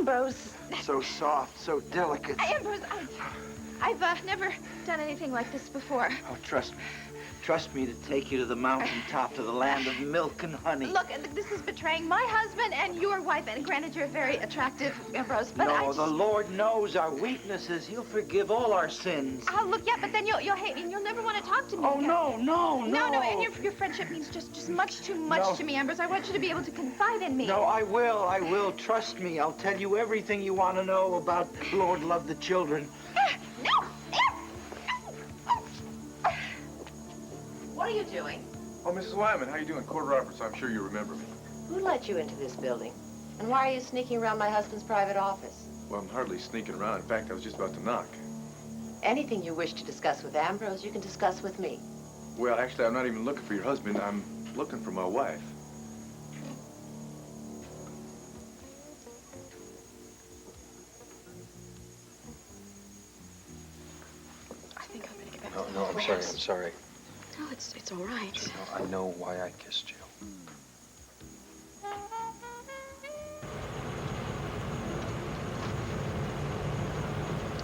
Ambrose. So soft, so delicate. Ambrose, I've never done anything like this before. Oh, trust me. Trust me to take you to the mountaintop, to the land of milk and honey. Look, this is betraying my husband and your wife. And granted, you're very attractive, Ambrose, but no, the Lord knows our weaknesses. He'll forgive all our sins. Oh, look, yeah, but then you'll hate me and you'll never want to talk to me again. No, No, and your friendship means just much too much to me, Ambrose. I want you to be able to confide in me. No, I will. Trust me. I'll tell you everything you want to know about Lord Love the Children. No! What are you doing? Oh, Mrs. Wyman, how you doing? Court Roberts, I'm sure you remember me. Who let you into this building? And why are you sneaking around my husband's private office? Well, I'm hardly sneaking around. In fact, I was just about to knock. Anything you wish to discuss with Ambrose, you can discuss with me. Well, actually, I'm not even looking for your husband. I'm looking for my wife. I think I'm gonna get back No, to no, the I'm sorry. No, it's all right. No, I know why I kissed you.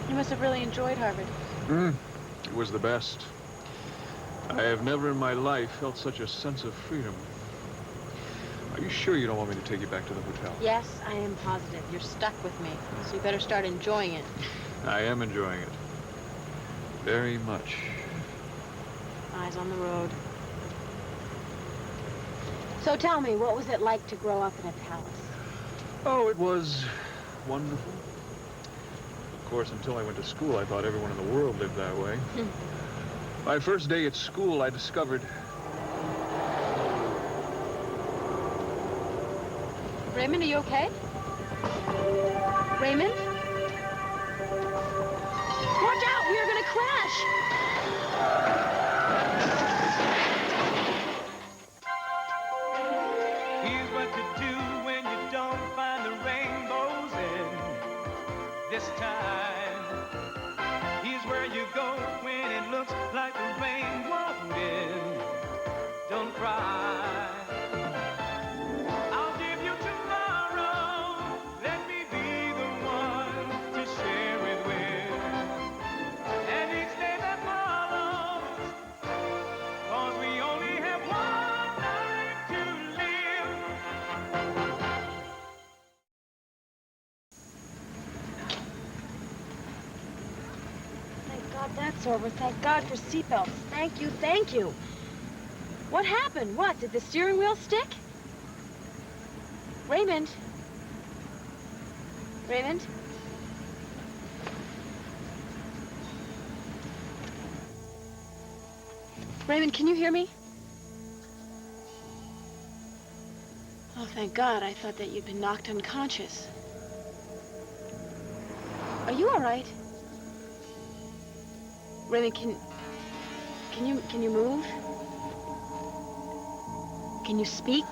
You must have really enjoyed Harvard. It was the best. I have never in my life felt such a sense of freedom. Are you sure you don't want me to take you back to the hotel? Yes, I am positive. You're stuck with me, so you better start enjoying it. I am enjoying it. Very much. Eyes on the road. So tell me, what was it like to grow up in a palace? Oh, it was wonderful. Of course, until I went to school, I thought everyone in the world lived that way. My first day at school, I discovered... Raymond, are you okay? Raymond? Watch out! We are gonna crash! Here's what to do when you don't find the rainbows in this time. Here's where you go when it looks like the rain won't end. Don't cry. I'll give you tomorrow. Let me be the one to share it with. And each day that follows, 'cause we only have one life to live. Thank God that's over. Thank God for seatbelts. Thank you, thank you. What happened? What? Did the steering wheel stick? Raymond? Raymond? Raymond, can you hear me? Oh, thank God. I thought that you'd been knocked unconscious. Are you all right? Raymond, can you move? Can you speak?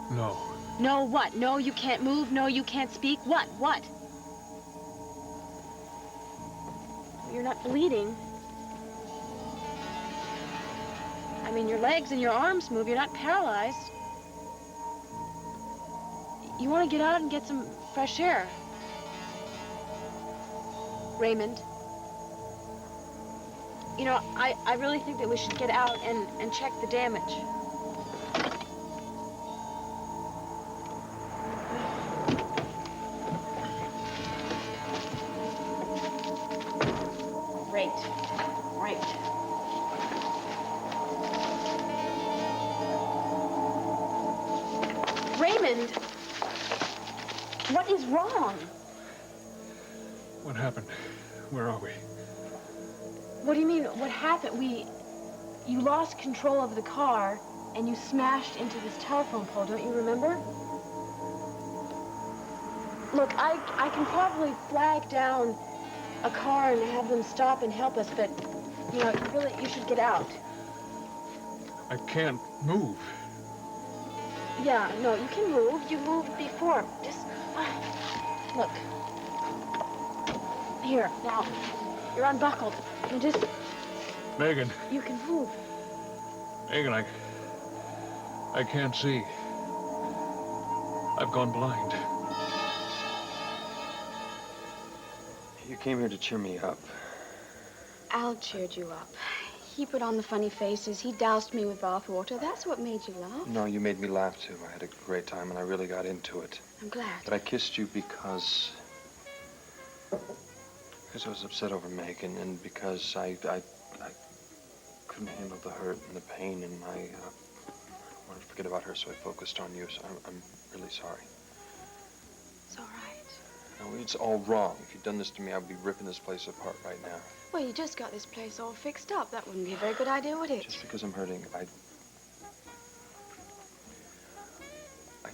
No. No, what? No, you can't move. No, you can't speak. What? What? You're not bleeding. I mean, your legs and your arms move. You're not paralyzed. You want to get out and get some fresh air. Raymond. You know, I really think that we should get out and check the damage. Great. Raymond, what is wrong? What happened? Where are we? What do you mean, what happened? You lost control of the car and you smashed into this telephone pole, don't you remember? Look, I can probably flag down a car and have them stop and help us, but, you know, really, you should get out. I can't move. Yeah, no, you can move. You moved before. Just, look. Here, now, you're unbuckled. And just... Megan. You can move. Megan, I can't see. I've gone blind. You came here to cheer me up. Al cheered you up. He put on the funny faces. He doused me with bath water. That's what made you laugh. No, you made me laugh, too. I had a great time, and I really got into it. I'm glad. But I kissed you because I was upset over Megan, and because I couldn't handle the hurt and the pain, and I wanted to forget about her, so I focused on you. So I'm really sorry. It's all right. No, it's all wrong. If you'd done this to me, I'd be ripping this place apart right now. Well, you just got this place all fixed up. That wouldn't be a very good idea, would it? Just because I'm hurting, I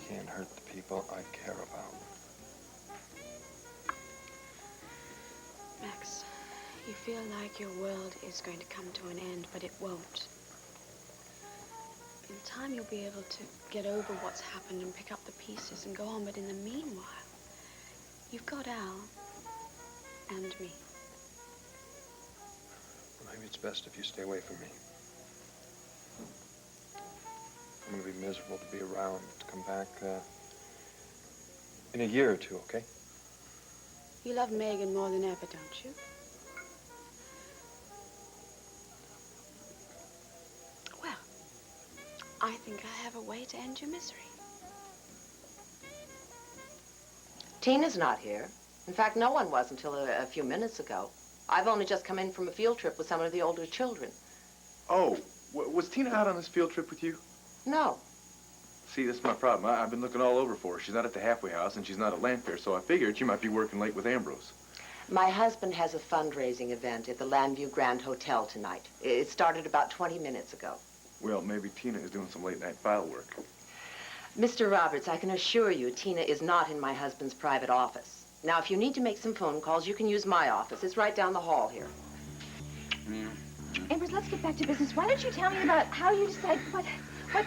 can't hurt the people I care about. Max, you feel like your world is going to come to an end, but it won't. In time, you'll be able to get over what's happened and pick up the pieces and go on. But in the meanwhile, you've got Al and me. Maybe it's best if you stay away from me. I'm going to be miserable to be around, to come back in a year or two, okay? You love Megan more than ever, don't you? Well, I think I have a way to end your misery. Tina's not here. In fact, no one was until a few minutes ago. I've only just come in from a field trip with some of the older children. Oh, was Tina out on this field trip with you? No. See, that's my problem. I've been looking all over for her. She's not at the halfway house, and she's not at Landfair, so I figured she might be working late with Ambrose. My husband has a fundraising event at the Landview Grand Hotel tonight. It started about 20 minutes ago. Well, maybe Tina is doing some late-night file work. Mr. Roberts, I can assure you Tina is not in my husband's private office. Now, if you need to make some phone calls, you can use my office. It's right down the hall here. Ambrose, let's get back to business. Why don't you tell me about how you decide what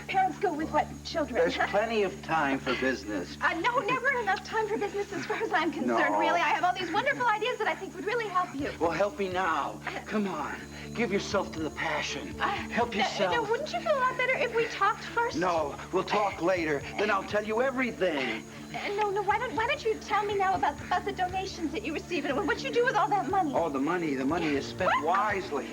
parents go with what children? There's plenty of time for business. No, never enough time for business as far as I'm concerned, No. really. I have all these wonderful ideas that I think would really help you. Well, help me now. Come on. Give yourself to the passion. Help yourself. No, wouldn't you feel a lot better if we talked first? No, we'll talk later. Then I'll tell you everything. No, why don't you tell me now about the donations that you receive and what you do with all that money? Oh, the money is spent wisely.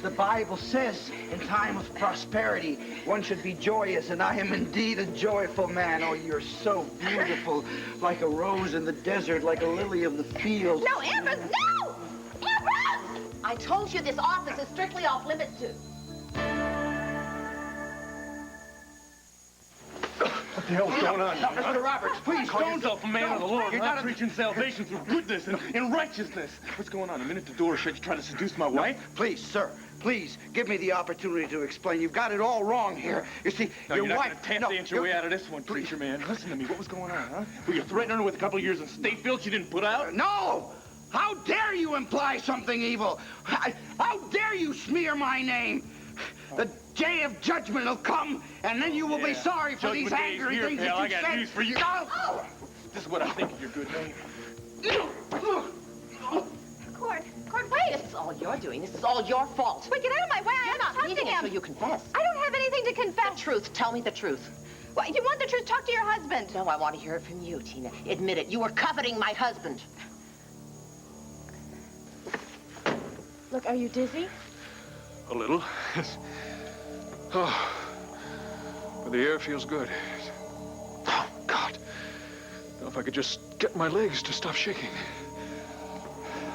The Bible says in time of prosperity, one should be joyous, and I am indeed a joyful man. Oh, you're so beautiful, like a rose in the desert, like a lily of the field. No, Ambrose, no! Ambrose! I told you this office is strictly off limits to... What the hell's going on? Now, Mr. Roberts, please Call don't... yourself a man of the Lord. You're You're not not a- preaching salvation through goodness and righteousness. What's going on? The minute the door is shut, you try to seduce my wife? Please, sir, please, give me the opportunity to explain. You've got it all wrong here. You see, No, your you're not wife... gonna tap dance your way out of this one, preacher man. Listen to me. What was going on, huh? Were you threatening her with a couple of years in state field she didn't put out? No! How dare you imply something evil? How dare you smear my name? The day of judgment will come, and then you will be sorry for these Judgment day is angry here, things pal. that I you got said. news for you. No! This is what I think of your good name. Cord, wait! This is all you're doing. This is all your fault. Wait, get out of my way. I am You're not trusting leaving him. until you confess. I don't have anything to confess. The truth. Tell me the truth. What, you want the truth? Talk to your husband. No, I want to hear it from you, Tina. Admit it. You were coveting my husband. Look, are you dizzy? A little. Oh, but the air feels good. Oh, God. Now, if I could just get my legs to stop shaking.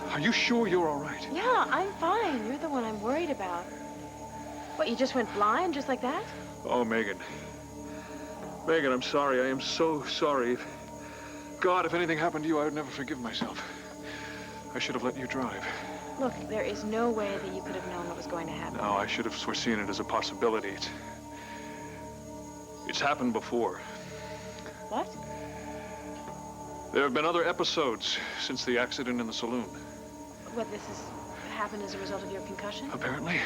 Are you sure you're all right? Yeah, I'm fine. You're the one I'm worried about. What, you just went blind just like that? Oh, Megan. Megan, I'm sorry. I am so sorry. God, if anything happened to you, I would never forgive myself. I should have let you drive. Look, there is no way that you could have known what was going to happen. No, I should have foreseen it as a possibility. It's happened before. What? There have been other episodes since the accident in the saloon. What, this has happened as a result of your concussion? Apparently.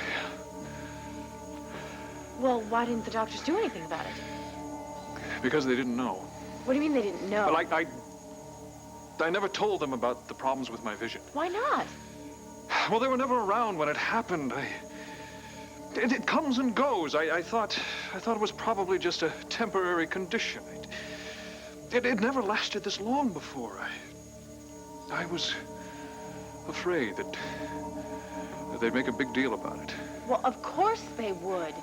Well, why didn't the doctors do anything about it? Because they didn't know. What do you mean they didn't know? But I never told them about the problems with my vision. Why not? Well, they were never around when it happened. It comes and goes. I thought it was probably just a temporary condition. It never lasted this long before. I was afraid that they'd make a big deal about it. Well, of course they would.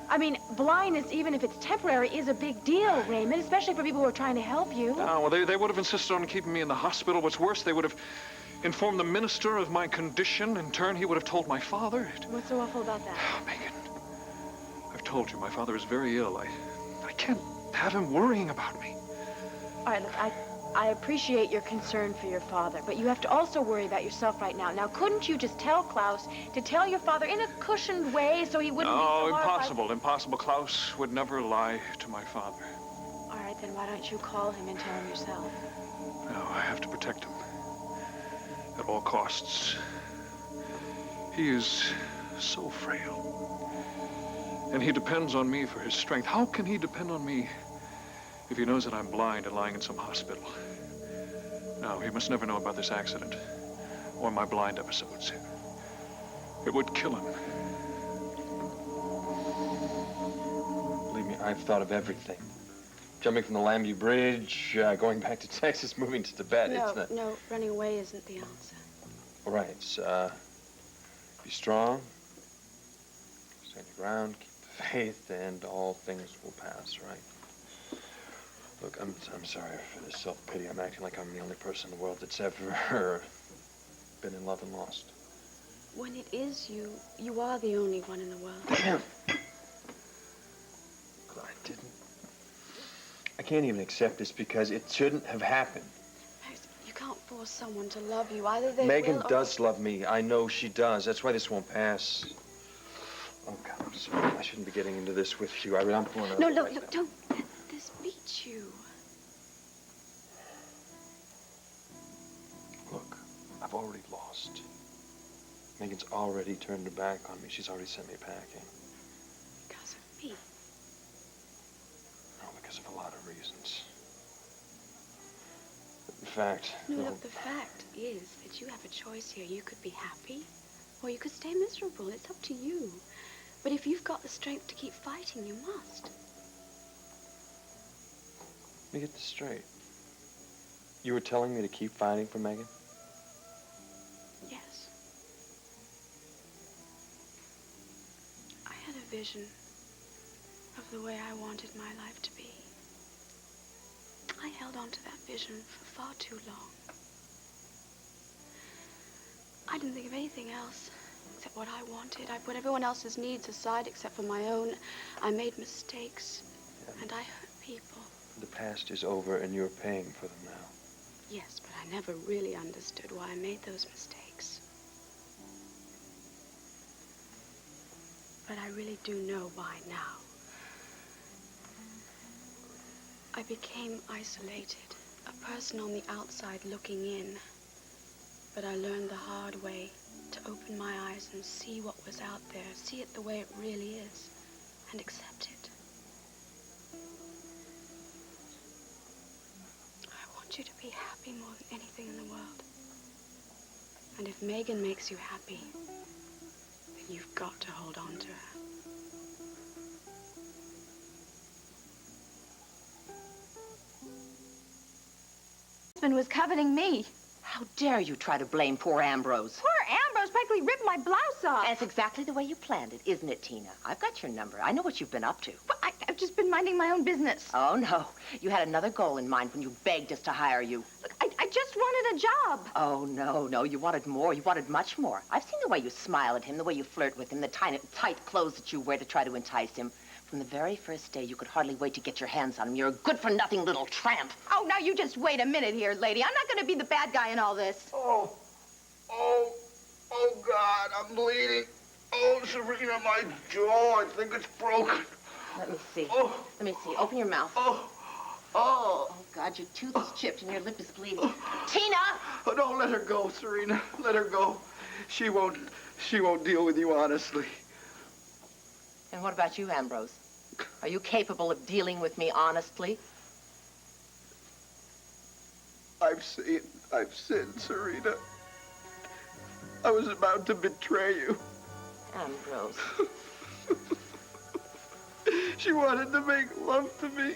I mean, blindness, even if it's temporary, is a big deal, Raymond, especially for people who are trying to help you. No, well, they would have insisted on keeping me in the hospital. What's worse, they would have informed the minister of my condition. In turn, he would have told my father. What's so awful about that? Oh, Megan, I've told you, my father is very ill. I can't have him worrying about me. All right, look, I appreciate your concern for your father, but you have to also worry about yourself right now. Now, couldn't you just tell Klaus to tell your father in a cushioned way so he wouldn't be so No, horrified? impossible. Klaus would never lie to my father. All right, then why don't you call him and tell him yourself? No, I have to protect him at all costs. He is so frail, and he depends on me for his strength. How can he depend on me if he knows that I'm blind and lying in some hospital? No, he must never know about this accident or my blind episodes. It would kill him. Believe me, I've thought of everything. Jumping from the Lambie Bridge, going back to Texas, moving to Tibet. No, running away isn't the answer. All right, it's, be strong, stand your ground, keep the faith, and all things will pass, right? Look, I'm sorry for this self-pity. I'm acting like I'm the only person in the world that's ever been in love and lost. When it is you, you are the only one in the world. Damn! I can't even accept this because it shouldn't have happened. You can't force someone to love you. Either they Megan will or... does love me. I know she does. That's why this won't pass. Oh, God, I'm sorry. I shouldn't be getting into this with you. I'm pulling out. No, look, don't let this beat you. Look, I've already lost. Megan's already turned her back on me. She's already sent me packing. Because of me. No, because of a lot of reasons. In fact... No, look, the fact is that you have a choice here. You could be happy, or you could stay miserable. It's up to you. But if you've got the strength to keep fighting, you must. Let me get this straight. You were telling me to keep fighting for Megan? Yes. I had a vision of the way I wanted my life to be. I held on to that vision for far too long. I didn't think of anything else except what I wanted. I put everyone else's needs aside except for my own. I made mistakes, and I hurt people. The past is over, and you're paying for them now. Yes, but I never really understood why I made those mistakes. But I really do know why now. I became isolated, a person on the outside looking in. But I learned the hard way to open my eyes and see what was out there, see it the way it really is, and accept it. I want you to be happy more than anything in the world. And if Megan makes you happy, then you've got to hold on to her. Husband was coveting me. How dare you try to blame poor Ambrose? Poor Ambrose practically ripped my blouse off. That's exactly the way you planned it, isn't it, Tina? I've got your number. I know what you've been up to. Well, I've just been minding my own business. Oh, no. You had another goal in mind when you begged us to hire you. Look, I just wanted a job. Oh, no. You wanted more. You wanted much more. I've seen the way you smile at him, the way you flirt with him, the tight clothes that you wear to try to entice him. From the very first day, you could hardly wait to get your hands on him. You're a good-for-nothing little tramp. Oh, now you just wait a minute here, lady. I'm not going to be the bad guy in all this. Oh, God, I'm bleeding. Oh, Serena, my jaw, I think it's broken. Let me see. Oh. Let me see. Open your mouth. Oh, Oh, God, your tooth is chipped and your lip is bleeding. Tina! oh, don't let her go, Serena. Let her go. She won't deal with you honestly. And what about you, Ambrose? Are you capable of dealing with me honestly? I've sinned, Serena. I was about to betray you. Ambrose. She wanted to make love to me.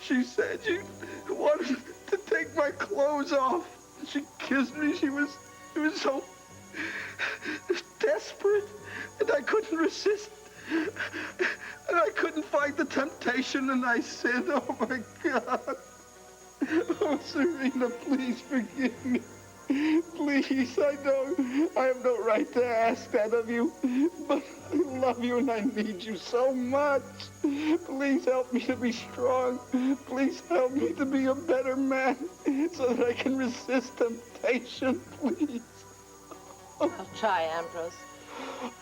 She said she wanted to take my clothes off. she kissed me, she was so desperate, and I couldn't resist. And I couldn't fight the temptation, and I said, oh, my God. Oh, Serena, please forgive me. Please, I have no right to ask that of you, but I love you and I need you so much. Please help me to be strong. Please help me to be a better man so that I can resist temptation, please. I'll try, Ambrose.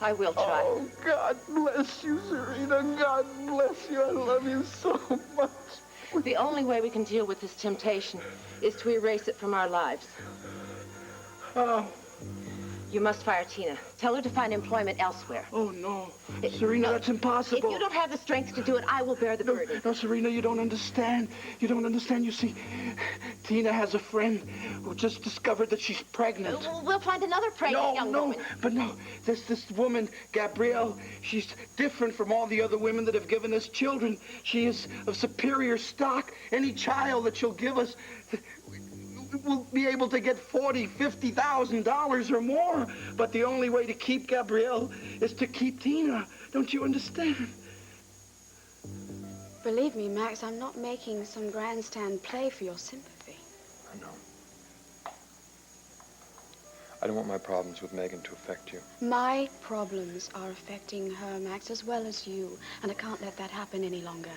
I will try. Oh, God bless you, Serena. God bless you. I love you so much. The only way we can deal with this temptation is to erase it from our lives. Oh. You must fire Tina. Tell her to find employment elsewhere. Oh, no. Serena, that's impossible. If you don't have the strength to do it, I will bear the burden. No, Serena, you don't understand. You don't understand. You see, Tina has a friend who just discovered that she's pregnant. We'll find another pregnant young woman. No. This woman, Gabrielle, she's different from all the other women that have given us children. She is of superior stock. Any child that she'll give us will be able to get $40,000, $50,000 or more. But the only way to keep Gabrielle is to keep Tina. Don't you understand? Believe me, Max, I'm not making some grandstand play for your sympathy. I know. I don't want my problems with Megan to affect you. My problems are affecting her, Max, as well as you, and I can't let that happen any longer.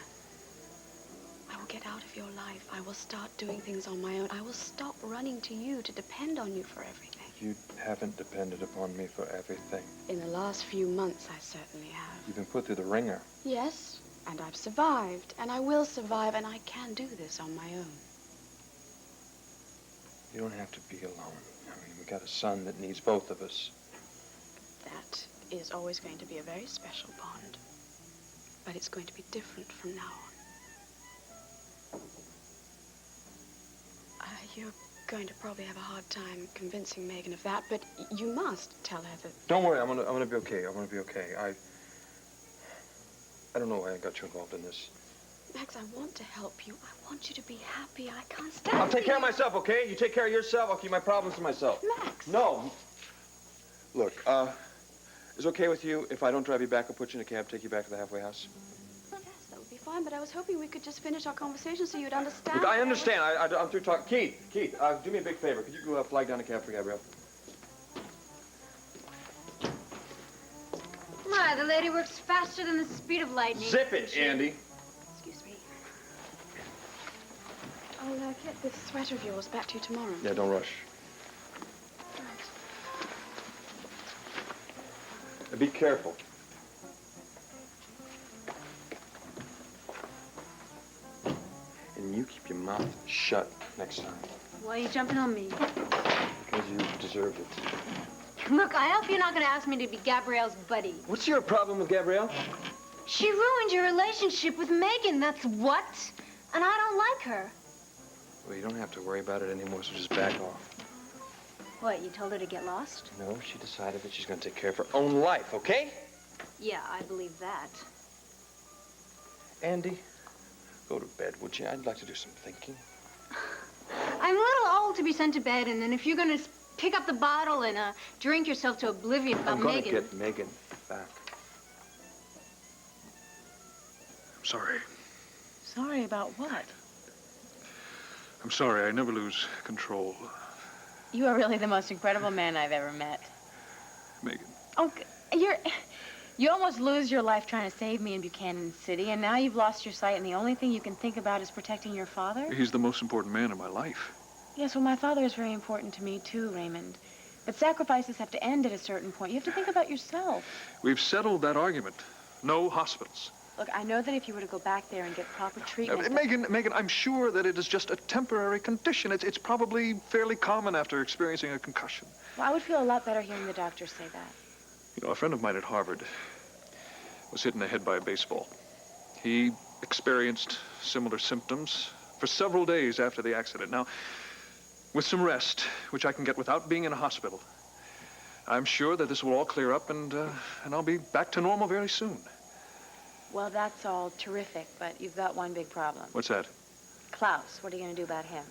I will get out of your life. I will start doing things on my own. I will stop running to you to depend on you for everything. You haven't depended upon me for everything. In the last few months, I certainly have. You've been put through the ringer. Yes, and I've survived, and I will survive, and I can do this on my own. You don't have to be alone. I mean, we got a son that needs both of us. That is always going to be a very special bond, but it's going to be different from now on. You're going to probably have a hard time convincing Megan of that, but you must tell her that... Don't worry, I'm gonna be okay. I'm gonna be okay. I don't know why I got you involved in this. Max, I want to help you. I want you to be happy. I can't stand I'll take care of myself, okay? You take care of yourself. I'll keep my problems to myself. Max! No. Look, is it okay with you if I don't drive you back? I'll put you in a cab, take you back to the halfway house. Yes, that would be fine, but I was hoping we could just finish our conversation so you'd understand. Look, I understand. I'm through talking. Keith, do me a big favor. Could you go flag down a cab for Gabrielle? My, the lady works faster than the speed of lightning. Zip it, Andy. Excuse me. I'll get this sweater of yours back to you tomorrow. Yeah, don't rush. Right. Be careful. And you keep your mouth shut next time. Why are you jumping on me? Because you deserve it. Look, I hope you're not going to ask me to be Gabrielle's buddy. What's your problem with Gabrielle? She ruined your relationship with Megan, that's what. And I don't like her. Well, you don't have to worry about it anymore, so just back off. What, you told her to get lost? No, she decided that she's going to take care of her own life, okay? Yeah, I believe that. Andy, go to bed, would you? I'd like to do some thinking. I'm a little old to be sent to bed, and then if you're going to pick up the bottle and drink yourself to oblivion about I'm going Megan... to get Megan back. I'm sorry. Sorry about what? I'm sorry. I never lose control. You are really the most incredible man I've ever met. Megan. Oh, you almost lose your life trying to save me in Buchanan City, and now you've lost your sight, and the only thing you can think about is protecting your father? He's the most important man in my life. Yes, well, my father is very important to me, too, Raymond. But sacrifices have to end at a certain point. You have to think about yourself. We've settled that argument. No hospitals. Look, I know that if you were to go back there and get proper treatment... Megan, I'm sure that it is just a temporary condition. It's probably fairly common after experiencing a concussion. Well, I would feel a lot better hearing the doctor say that. You know, a friend of mine at Harvard was hit in the head by a baseball. He experienced similar symptoms for several days after the accident. Now, with some rest, which I can get without being in a hospital, I'm sure that this will all clear up and I'll be back to normal very soon. Well, that's all terrific, but you've got one big problem. What's that? Klaus, what are you going to do about him?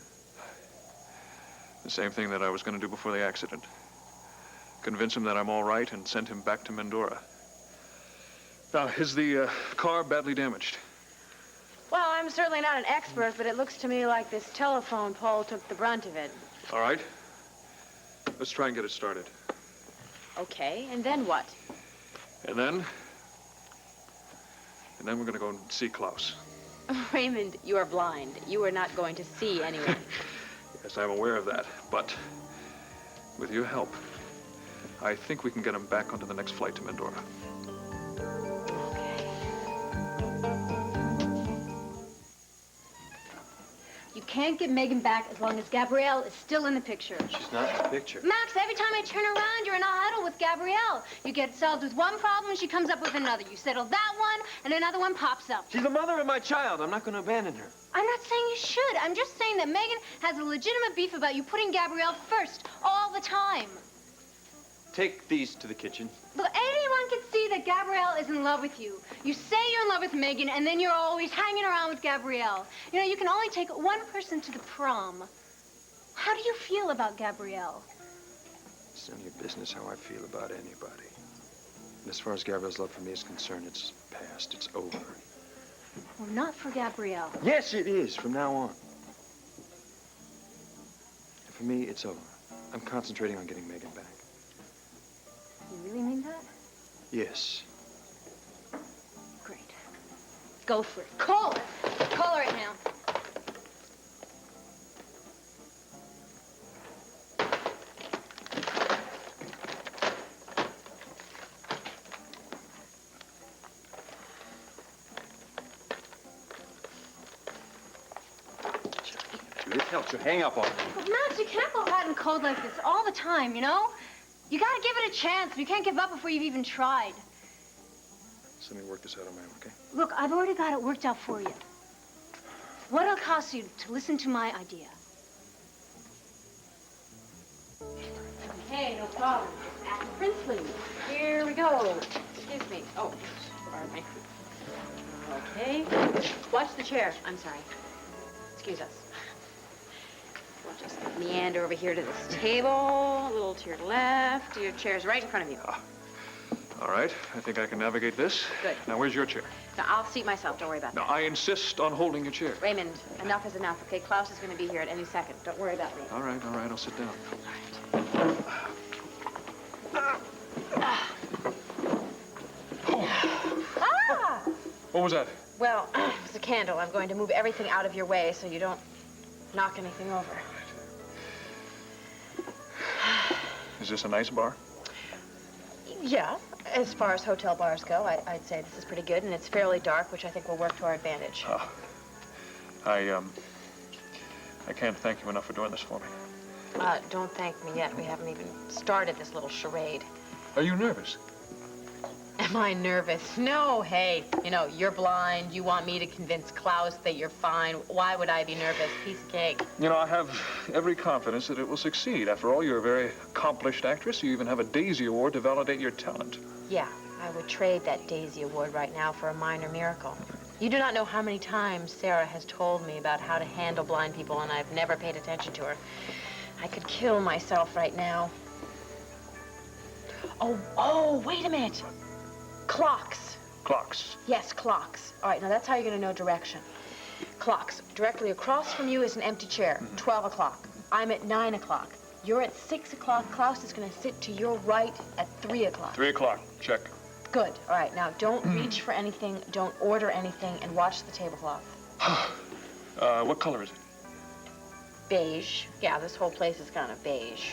The same thing that I was going to do before the accident. Convince him that I'm all right and send him back to Mendora. Now, is the car badly damaged? Well, I'm certainly not an expert, but it looks to me like this telephone pole took the brunt of it. All right. Let's try and get it started. Okay, and then what? And then we're going to go and see Klaus. Raymond, you are blind. You are not going to see anyone. Yes, I'm aware of that, but with your help, I think we can get him back onto the next flight to Mendora. You can't get Megan back as long as Gabrielle is still in the picture. She's not in the picture. Max, every time I turn around, you're in a huddle with Gabrielle. You get solved with one problem, she comes up with another. You settle that one, and another one pops up. She's the mother of my child. I'm not going to abandon her. I'm not saying you should. I'm just saying that Megan has a legitimate beef about you putting Gabrielle first all the time. Take these to the kitchen. Look, anyone can see that Gabrielle is in love with you. You say you're in love with Megan, and then you're always hanging around with Gabrielle. You know, you can only take one person to the prom. How do you feel about Gabrielle? It's none of your business how I feel about anybody. And as far as Gabrielle's love for me is concerned, it's past. It's over. Well, not for Gabrielle. Yes, it is, from now on. And for me, it's over. I'm concentrating on getting Megan back. You really mean that? Yes. Great. Go for it. Call her. Call her right now. It helps you hang up on me. But Max, you can't go hot and cold like this all the time, you know? You gotta give it a chance. You can't give up before you've even tried. So let me work this out on my own, okay? Look, I've already got it worked out for you. What'll it cost you to listen to my idea? Hey, no problem. Just act princely. Here we go. Excuse me. Oh, pardon me. Okay. Watch the chair. I'm sorry. Excuse us. We'll just meander over here to this table, a little to your left. Your chair's right in front of you. All right, I think I can navigate this. Good. Now, where's your chair? Now, I'll seat myself. Don't worry about Now, that. I insist on holding your chair. Raymond, enough is enough, okay? Klaus is going to be here at any second. Don't worry about me. All right, I'll sit down. Ah! What was that? Well, it's a candle. I'm going to move everything out of your way so you don't knock anything over. Is this a nice bar? Yeah, as far as hotel bars go, I'd say this is pretty good, and it's fairly dark, which I think will work to our advantage. I can't thank you enough for doing this for me. Don't thank me yet. We haven't even started this little charade. Are you nervous? Am I nervous? No, hey, you know, you're blind. You want me to convince Klaus that you're fine. Why would I be nervous? Piece of cake. You know, I have every confidence that it will succeed. After all, you're a very accomplished actress. You even have a Daisy Award to validate your talent. Yeah, I would trade that Daisy Award right now for a minor miracle. You do not know how many times Sarah has told me about how to handle blind people, and I've never paid attention to her. I could kill myself right now. Oh, wait a minute. Clocks. Clocks. Yes, clocks. All right, now that's how you're going to know direction. Clocks. Directly across from you is an empty chair, 12 o'clock. I'm at 9 o'clock. You're at 6 o'clock. Klaus is going to sit to your right at 3 o'clock. 3 o'clock. Check. Good. All right, now don't reach for anything, don't order anything, and watch the tablecloth. What color is it? Beige. Yeah, this whole place is kind of beige.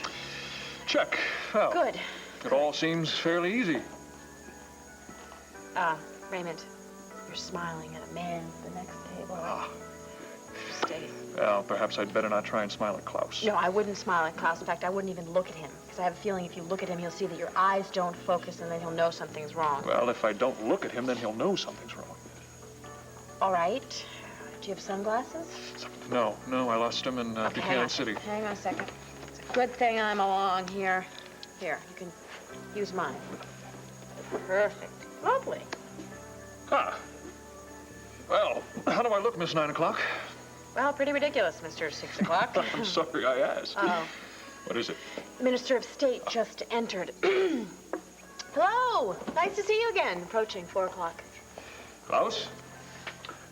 Check. Well, Good. it all seems fairly easy. Raymond, you're smiling at a man at the next table. Stay. Well, perhaps I'd better not try and smile at Klaus. No, I wouldn't smile at Klaus. In fact, I wouldn't even look at him. Because I have a feeling if you look at him, you'll see that your eyes don't focus, and then he'll know something's wrong. Well, if I don't look at him, then he'll know something's wrong. All right. Do you have sunglasses? No, I lost him in Buchanan City. Hang on a second. It's a good thing I'm along here. Here, you can use mine. Perfect. Lovely. Well, how do I look, Miss 9 o'clock? Well, pretty ridiculous, Mr. 6 o'clock. I'm sorry I asked. Oh. What is it? The Minister of State just entered. Hello. Nice to see you again. Approaching 4 o'clock. Klaus?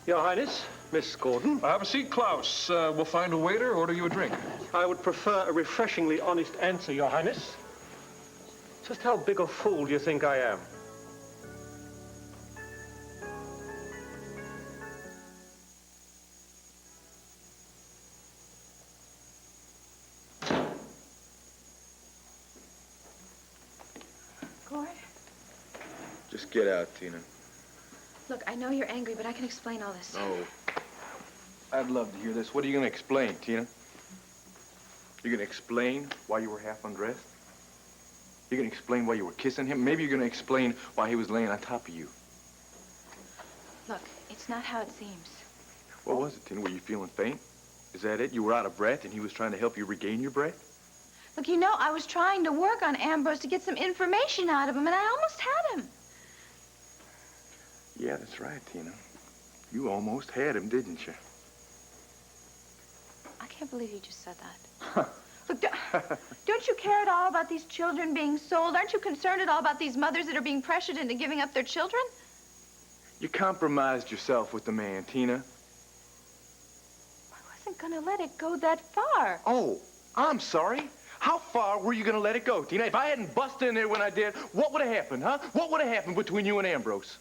Your Highness, Miss Gordon. Have a seat, Klaus. We'll find a waiter, order you a drink. I would prefer a refreshingly honest answer, Your Highness. Just how big a fool do you think I am? Gord, Just get out, Tina. look, I know you're angry, but I can explain all this. No. I'd love to hear this. What are you going to explain, Tina? You're going to explain why you were half undressed? You're going to explain why you were kissing him? Maybe you're going to explain why he was laying on top of you. Look, it's not how it seems. What was it, Tina? Were you feeling faint? Is that it? You were out of breath and he was trying to help you regain your breath? Look, you know, I was trying to work on Ambrose to get some information out of him, and I almost had him. Yeah, that's right, Tina. You almost had him, didn't you? I can't believe you just said that. Look, don't you care at all about these children being sold? Aren't you concerned at all about these mothers that are being pressured into giving up their children? You compromised yourself with the man, Tina. I wasn't gonna let it go that far. Oh, I'm sorry. How far were you going to let it go, Tina? If I hadn't busted in there when I did, what would have happened, huh? What would have happened between you and Ambrose?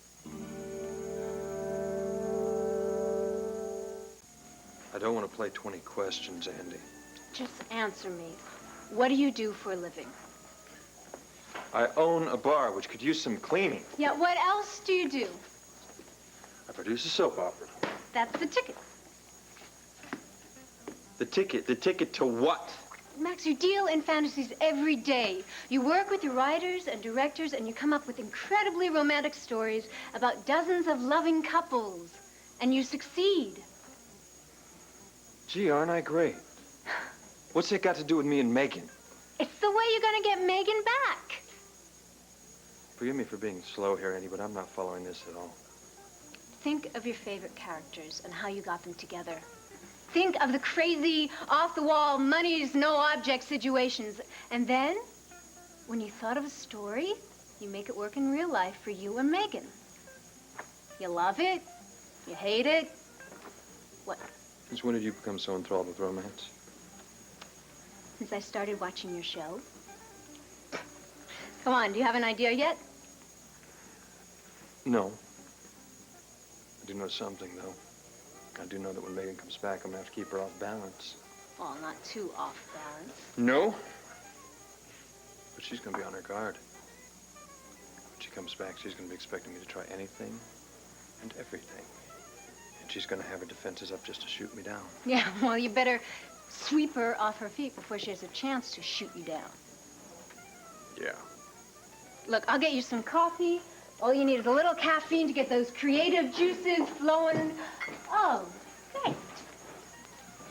I don't want to play 20 questions, Andy. Just answer me. What do you do for a living? I own a bar, which could use some cleaning. Yeah, what else do you do? I produce a soap opera. That's the ticket. The ticket to what? Max, you deal in fantasies every day. You work with your writers and directors, and you come up with incredibly romantic stories about dozens of loving couples. And you succeed. Gee, aren't I great? What's it got to do with me and Megan? It's the way you're gonna get Megan back. Forgive me for being slow here, Andy, but I'm not following this at all. Think of your favorite characters and how you got them together. Think of the crazy, off-the-wall, money's no object situations. And then, when you thought of a story, you make it work in real life for you and Megan. You love it. You hate it. What? Since when did you become so enthralled with romance? Since I started watching your show. Come on, do you have an idea yet? No. I do know something, though. I do know that when Megan comes back, I'm gonna have to keep her off balance. Well, not too off balance. No? But she's gonna be on her guard. When she comes back, she's gonna be expecting me to try anything and everything. And she's gonna have her defenses up just to shoot me down. Yeah, well, you better sweep her off her feet before she has a chance to shoot you down. Yeah. Look, I'll get you some coffee. All you need is a little caffeine to get those creative juices flowing. Oh, thanks.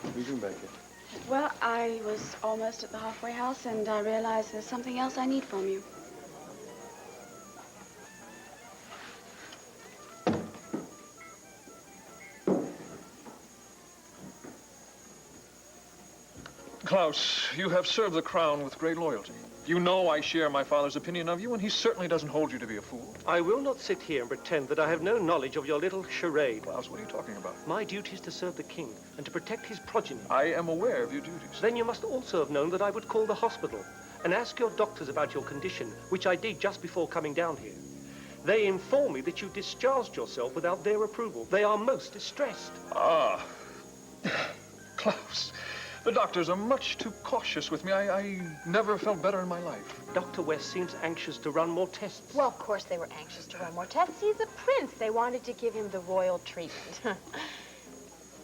What are you doing back here? Well, I was almost at the halfway house, and I realized there's something else I need from you. Klaus, you have served the crown with great loyalty. You know I share my father's opinion of you, and he certainly doesn't hold you to be a fool. I will not sit here and pretend that I have no knowledge of your little charade. Klaus, what are you talking about? My duty is to serve the king and to protect his progeny. I am aware of your duties. Then you must also have known that I would call the hospital and ask your doctors about your condition, which I did just before coming down here. They inform me that you discharged yourself without their approval. They are most distressed. Ah. Klaus, the doctors are much too cautious with me. I never felt better in my life. Dr. West seems anxious to run more tests. Well, of course they were anxious to run more tests. He's a prince. They wanted to give him the royal treatment.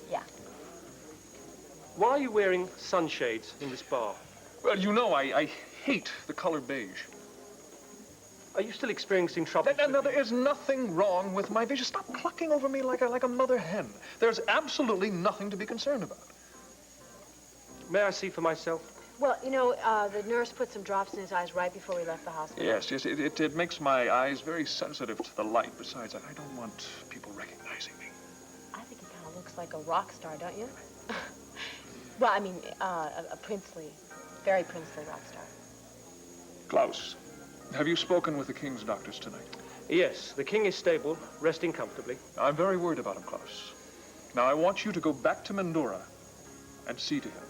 Yeah. Why are you wearing sunshades in this bar? Well, you know I hate the color beige. Are you still experiencing trouble? No, there is nothing wrong with my vision. Stop clucking over me like a mother hen. There's absolutely nothing to be concerned about. May I see for myself? Well, you know, the nurse put some drops in his eyes right before we left the hospital. Yes, it makes my eyes very sensitive to the light. Besides, I don't want people recognizing me. I think he kind of looks like a rock star, don't you? Well, I mean, a princely, very princely rock star. Klaus, have you spoken with the king's doctors tonight? Yes, the king is stable, resting comfortably. I'm very worried about him, Klaus. Now, I want you to go back to Mendora and see to him.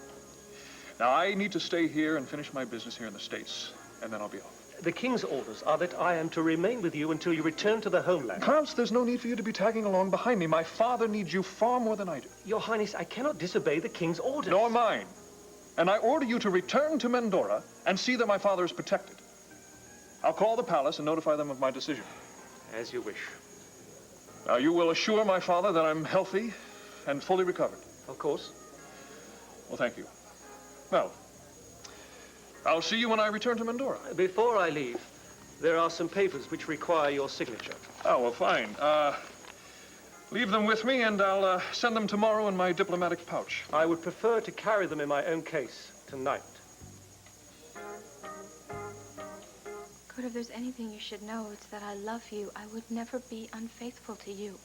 Now, I need to stay here and finish my business here in the States, and then I'll be off. The king's orders are that I am to remain with you until you return to the homeland. Klaus, there's no need for you to be tagging along behind me. My father needs you far more than I do. Your Highness, I cannot disobey the king's orders. Nor mine. And I order you to return to Mendora and see that my father is protected. I'll call the palace and notify them of my decision. As you wish. Now, you will assure my father that I'm healthy and fully recovered. Of course. Well, thank you. Well, I'll see you when I return to Mendora. Before I leave, there are some papers which require your signature. Oh, well, fine. Leave them with me, and I'll send them tomorrow in my diplomatic pouch. I would prefer to carry them in my own case tonight. Kurt, if there's anything you should know, it's that I love you. I would never be unfaithful to you.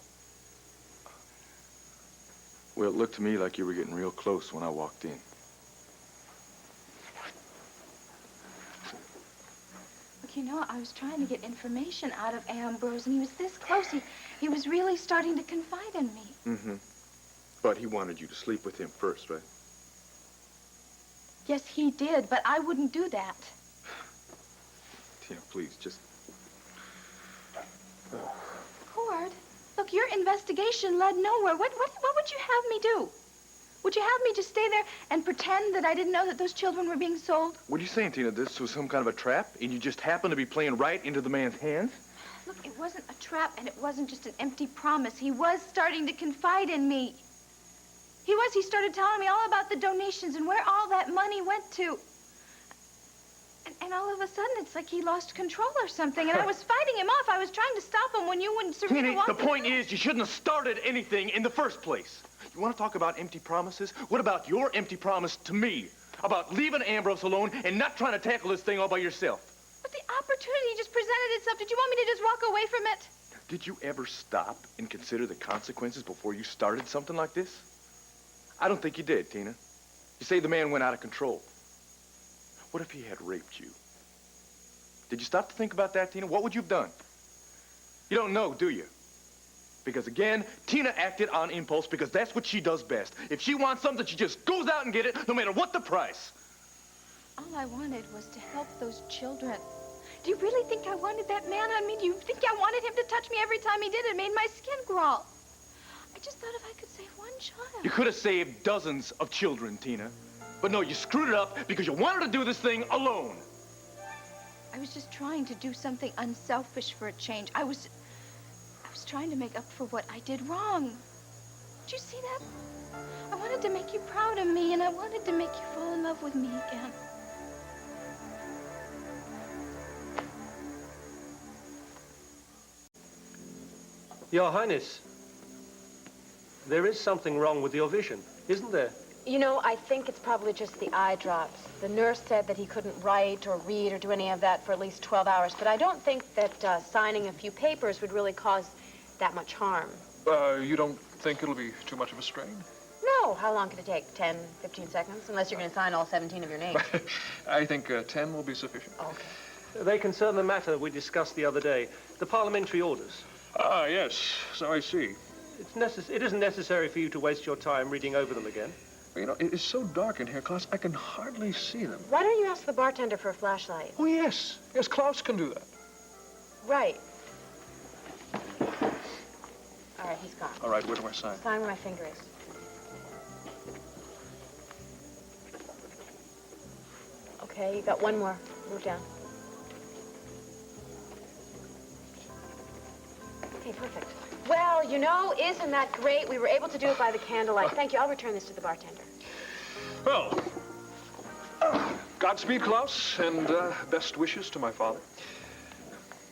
Well, it looked to me like you were getting real close when I walked in. Look, you know, I was trying to get information out of Ambrose, and he was this close. He was really starting to confide in me. Mm-hmm. But he wanted you to sleep with him first, right? Yes, he did, but I wouldn't do that. Tina, please, just... Cord, look, your investigation led nowhere. What would you have me do? Would you have me just stay there and pretend that I didn't know that those children were being sold? What are you saying, Tina? This was some kind of a trap, and you just happened to be playing right into the man's hands? Look, it wasn't a trap, and it wasn't just an empty promise. He was starting to confide in me. He started telling me all about the donations and where all that money went to. And all of a sudden, it's like he lost control or something, and I was fighting him off. I was trying to stop him when you wouldn't Tina, the point is, you shouldn't have started anything in the first place. You want to talk about empty promises? What about your empty promise to me? About leaving Ambrose alone and not trying to tackle this thing all by yourself? But the opportunity just presented itself. Did you want me to just walk away from it? Did you ever stop and consider the consequences before you started something like this? I don't think you did, Tina. You say the man went out of control. What if he had raped you? Did you stop to think about that, Tina? What would you have done? You don't know, do you? Because again, Tina acted on impulse because that's what she does best. If she wants something, she just goes out and get it, no matter what the price. All I wanted was to help those children. Do you really think I wanted that man on me? Do you think I wanted him to touch me every time he did? It made my skin crawl. I just thought if I could save one child. You could have saved dozens of children, Tina. But no, you screwed it up because you wanted to do this thing alone. I was just trying to do something unselfish for a change. I was trying to make up for what I did wrong. Did you see that? I wanted to make you proud of me, and I wanted to make you fall in love with me again. Your Highness, there is something wrong with your vision, isn't there? You know, I think it's probably just the eye drops. The nurse said that he couldn't write or read or do any of that for at least 12 hours, but I don't think that signing a few papers would really cause that much harm. You don't think it'll be too much of a strain? No. How long could it take? 10, 15 seconds? Unless you're going to sign all 17 of your names. I think 10 will be sufficient. Okay. They concern the matter we discussed the other day, the parliamentary orders. Ah, yes. So I see. It isn't necessary for you to waste your time reading over them again. You know, it is so dark in here, Klaus, I can hardly see them. Why don't you ask the bartender for a flashlight? Oh, yes. Yes, Klaus can do that. Right. All right, he's gone. All right, where do I sign? Sign where my finger is. Okay, you got one more. Move down. Okay, perfect. Well, you know, isn't that great? We were able to do it by the candlelight. Thank you. I'll return this to the bartender. Well, Godspeed, Klaus, and best wishes to my father.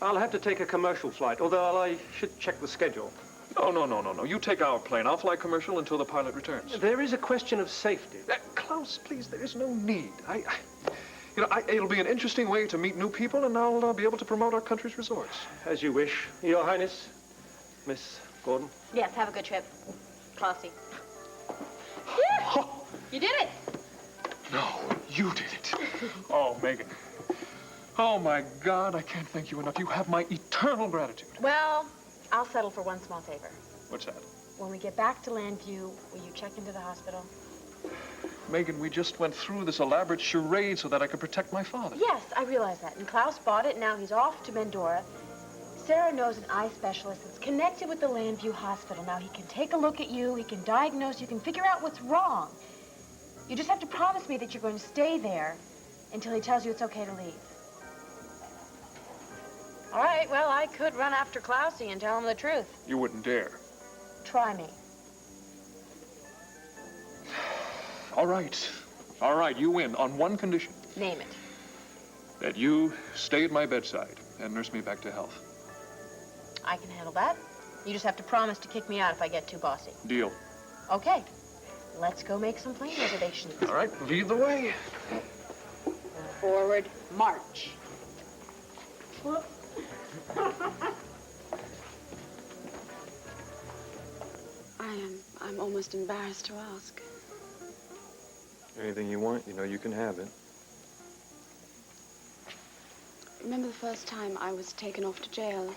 I'll have to take a commercial flight, although I should check the schedule. No. You take our plane. I'll fly commercial until the pilot returns. There is a question of safety. Klaus, please, there is no need. It'll be an interesting way to meet new people, and I'll be able to promote our country's resorts. As you wish. Your Highness, Miss Gordon. Yes, have a good trip. Classy. You did it! No, you did it. Oh, Megan. Oh, my God, I can't thank you enough. You have my eternal gratitude. Well, I'll settle for one small favor. What's that? When we get back to Landview, will you check into the hospital? Megan, we just went through this elaborate charade so that I could protect my father. Yes, I realize that. And Klaus bought it, and now he's off to Mendora. Sarah knows an eye specialist that's connected with the Landview Hospital. Now, he can take a look at you, he can diagnose, you can figure out what's wrong. You just have to promise me that you're going to stay there until he tells you it's okay to leave. All right, well, I could run after Klausy and tell him the truth. You wouldn't dare. Try me. All right. All right, you win on one condition. Name it. That you stay at my bedside and nurse me back to health. I can handle that. You just have to promise to kick me out if I get too bossy. Deal. Okay. Let's go make some plane reservations. All right, lead the way. Forward, march. I'm almost embarrassed to ask. Anything you want, you know you can have it. Remember the first time I was taken off to jail?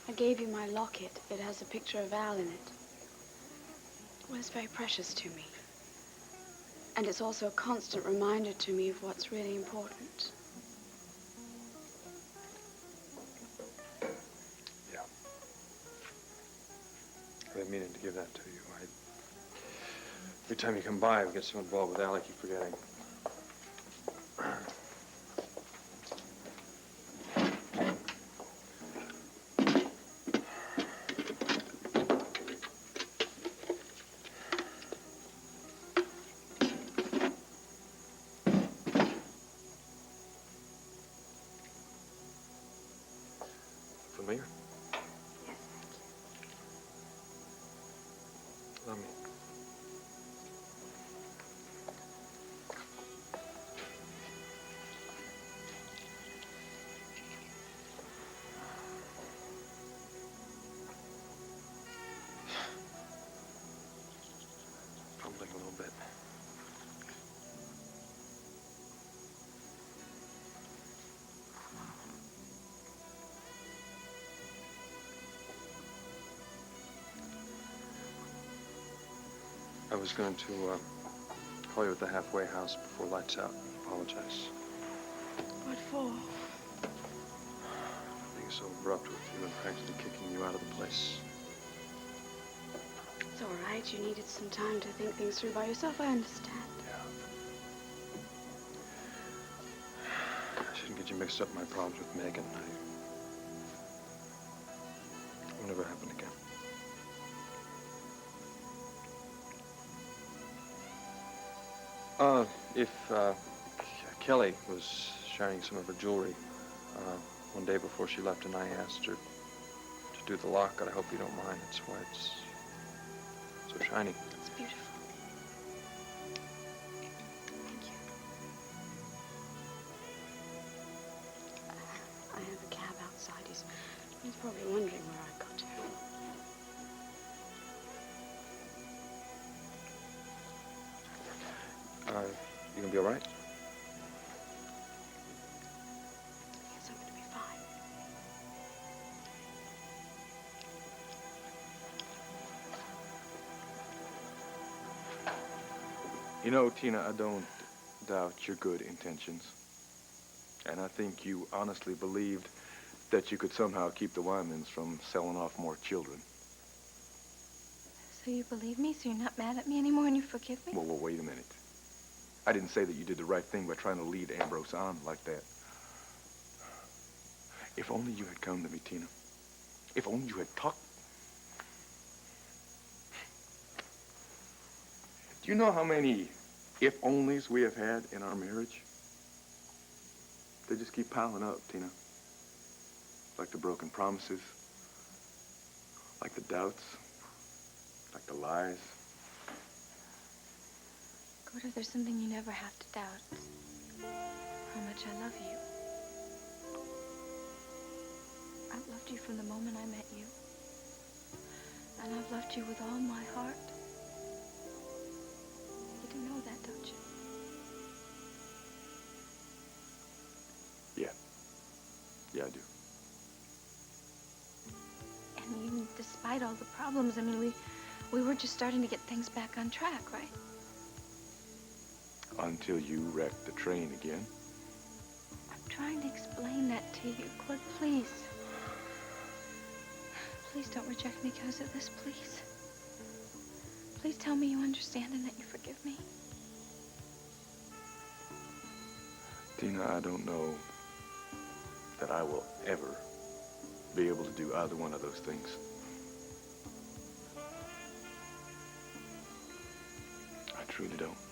I gave you my locket. It has a picture of Al in it. Well, it's very precious to me. And it's also a constant reminder to me of what's really important. Yeah. I've been meaning to give that to you. Every time you come by, we get so involved with Al, I keep forgetting. Familiar? Yes, thank you. Love me. Fumbling a little bit. I was going to call you at the halfway house before lights out and apologize. What for? Being so abrupt with you and practically kicking you out of the place. It's all right. You needed some time to think things through by yourself. I understand. I shouldn't get you mixed up in my problems with Megan. It will never happen again. If Kelly was shining some of her jewelry one day before she left, and I asked her to do the locket, I hope you don't mind. That's why it's so shiny. It's beautiful. Thank you. I have a cab outside. He's probably wondering where I got to. You gonna be all right? Yes, I'm going to be fine. You know, Tina, I don't doubt your good intentions. And I think you honestly believed that you could somehow keep the Wymans from selling off more children. So you believe me? So you're not mad at me anymore and you forgive me? Well, wait a minute. I didn't say that you did the right thing by trying to lead Ambrose on like that. If only you had come to me, Tina. If only you had talked. Do you know how many if-onlys we have had in our marriage? They just keep piling up, Tina. Like the broken promises, like the doubts, like the lies. Gordo, there's something you never have to doubt. How much I love you. I've loved you from the moment I met you. And I've loved you with all my heart. You do know that, don't you? Yeah, I do. And even despite all the problems, I mean, we were just starting to get things back on track, right? Until you wrecked the train again. I'm trying to explain that to you, Cliff, please. Please don't reject me because of this, please. Please tell me you understand and that you forgive me. Tina, I don't know that I will ever be able to do either one of those things. I truly don't.